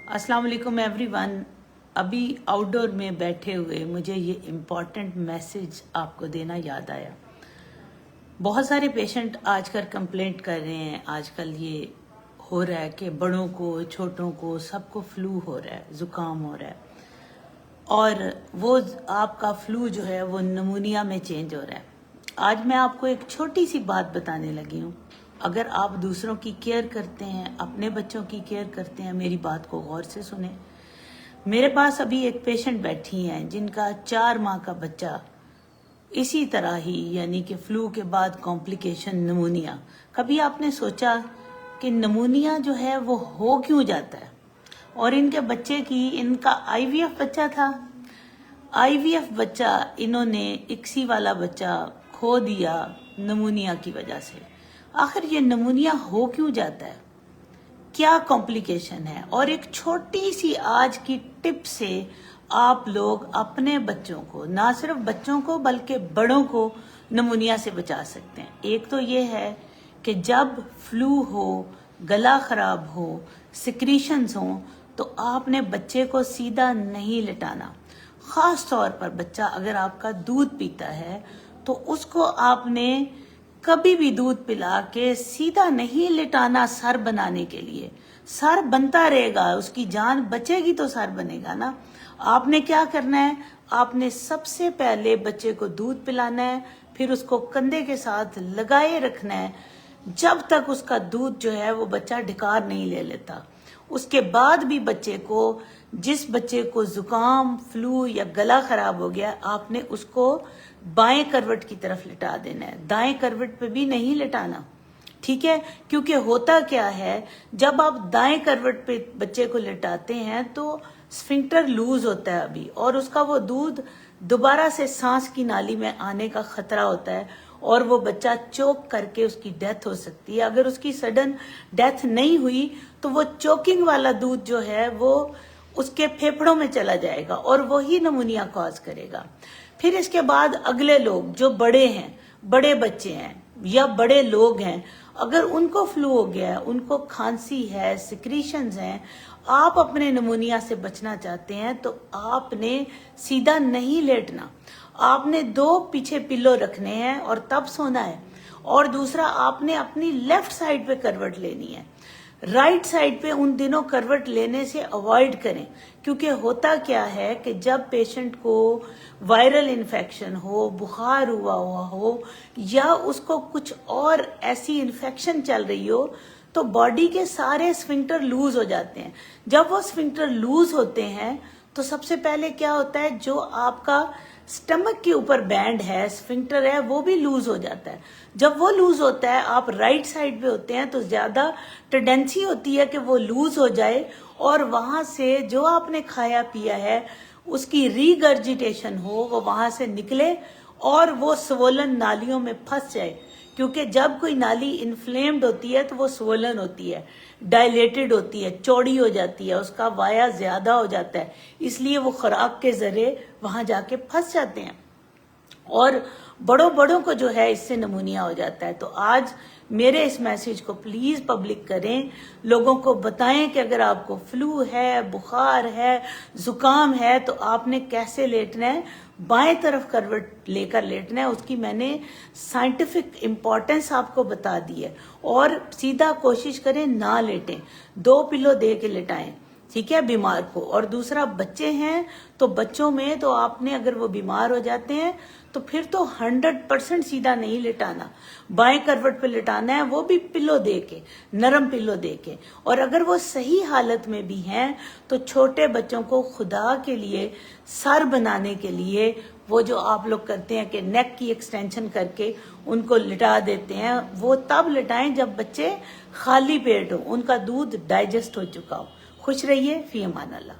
अस्सलाम वालेकुम एवरीवन। अभी आउटडोर में बैठे हुए मुझे ये इम्पॉर्टेंट मैसेज आपको देना याद आया। बहुत सारे पेशेंट आजकल कंप्लेंट कर रहे हैं, आजकल ये हो रहा है कि बड़ों को छोटों को सबको फ्लू हो रहा है, ज़ुकाम हो रहा है, और वो आपका फ्लू जो है वो नमूनिया में चेंज हो रहा है। आज मैं आपको एक छोटी सी बात बताने लगी हूँ। अगर आप दूसरों की केयर करते हैं, अपने बच्चों की केयर करते हैं, मेरी बात को गौर से सुने। मेरे पास अभी एक पेशेंट बैठी हैं जिनका 4 माह का बच्चा इसी तरह ही, यानी कि फ्लू के बाद कॉम्प्लिकेशन नमूनिया। कभी आपने सोचा कि नमूनिया जो है वो हो क्यों जाता है? और इनके बच्चे की, इनका आईवीएफ बच्चा था, आईवीएफ बच्चा इन्होंने इक्सी वाला बच्चा खो दिया नमूनिया की वजह से। आखिर ये नमूनिया हो क्यों जाता है, क्या कॉम्प्लिकेशन है? और एक छोटी सी आज की टिप से आप लोग अपने बच्चों को, ना सिर्फ बच्चों को बल्कि बड़ों को नमूनिया से बचा सकते हैं। एक तो ये है कि जब फ्लू हो, गला खराब हो, सिक्रीशंस हो, तो आपने बच्चे को सीधा नहीं लिटाना। खास तौर पर बच्चा अगर आपका दूध पीता है तो उसको आपने कभी भी दूध पिला के सीधा नहीं लिटाना सर बनाने के लिए। सर बनता रहेगा, उसकी जान बचेगी तो सर बनेगा ना। आपने क्या करना है, आपने सबसे पहले बच्चे को दूध पिलाना है, फिर उसको कंधे के साथ लगाए रखना है जब तक उसका दूध जो है वो बच्चा ढिकार नहीं ले लेता। उसके बाद भी बच्चे को, जिस बच्चे को जुकाम, फ्लू या गला खराब हो गया, आपने उसको बाएं करवट की तरफ लिटा देना है, दाएं करवट पे भी नहीं लिटाना, ठीक है? क्योंकि होता क्या है, जब आप दाएं करवट पे बच्चे को लिटाते हैं तो स्फिंक्टर लूज होता है अभी, और उसका वो दूध दोबारा से सांस की नाली में आने का खतरा होता है, और वो बच्चा चोक करके उसकी डेथ हो सकती है। अगर उसकी सडन डेथ नहीं हुई तो वो चोकिंग वाला दूध जो है वो उसके फेफड़ों में चला जाएगा और वही नमूनिया कॉज करेगा। फिर इसके बाद अगले लोग जो बड़े हैं, बड़े बच्चे हैं या बड़े लोग हैं, अगर उनको फ्लू हो गया है, उनको खांसी है, सिक्रीशंस हैं, आप अपने नमूनिया से बचना चाहते हैं तो आपने सीधा नहीं लेटना। आपने 2 पीछे पिल्लो रखने हैं और तब सोना है। और दूसरा, आपने अपनी लेफ्ट साइड पे करवट लेनी है। राइट साइड पे उन दिनों करवट लेने से अवॉइड करें, क्योंकि होता क्या है कि जब पेशेंट को वायरल इन्फेक्शन हो, बुखार हुआ हो या उसको कुछ और ऐसी इन्फेक्शन चल रही हो, तो बॉडी के सारे स्फिंक्टर लूज हो जाते हैं। जब वो स्फिंक्टर लूज होते हैं तो सबसे पहले क्या होता है, जो आपका स्टमक के ऊपर बैंड है, स्फिंक्टर है, वो भी लूज हो जाता है। जब वो लूज होता है, आप राइट साइड पे होते हैं, तो ज्यादा टेंडेंसी होती है कि वो लूज हो जाए और वहां से जो आपने खाया पिया है उसकी रीगर्जिटेशन हो, वो वहां से निकले और वो स्वोलन नालियों में फंस जाए। क्योंकि जब कोई नाली इन्फ्लेम्ड होती है तो वो स्वोलन होती है, डायलेटेड होती है, चौड़ी हो जाती है, उसका वाया ज्यादा हो जाता है, इसलिए वो खुराक के जरिए वहां जाके फंस जाते हैं और बड़ों को जो है इससे नमूनिया हो जाता है। तो आज मेरे इस मैसेज को प्लीज पब्लिक करें, लोगों को बताएं कि अगर आपको फ्लू है, बुखार है, जुकाम है, तो आपने कैसे लेटना है, बाएं तरफ करवट लेकर लेटना है। उसकी मैंने साइंटिफिक इम्पोर्टेंस आपको बता दी है। और सीधा कोशिश करें ना लेटें, 2 पिलो दे के लेटाएं, ठीक है, बीमार को। और दूसरा, बच्चे हैं तो बच्चों में तो आपने, अगर वो बीमार हो जाते हैं तो फिर तो 100% सीधा नहीं लिटाना, बाएं करवट पे लिटाना है, वो भी पिल्लो दे के, नरम पिल्लो दे के। और अगर वो सही हालत में भी हैं तो छोटे बच्चों को खुदा के लिए सर बनाने के लिए वो जो आप लोग करते हैं कि नेक की एक्सटेंशन करके उनको लिटा देते हैं, वो तब लिटाएं जब बच्चे खाली पेट हो, उनका दूध डाइजेस्ट हो चुका हो। खुश रहिए, फी अमान अल्लाह।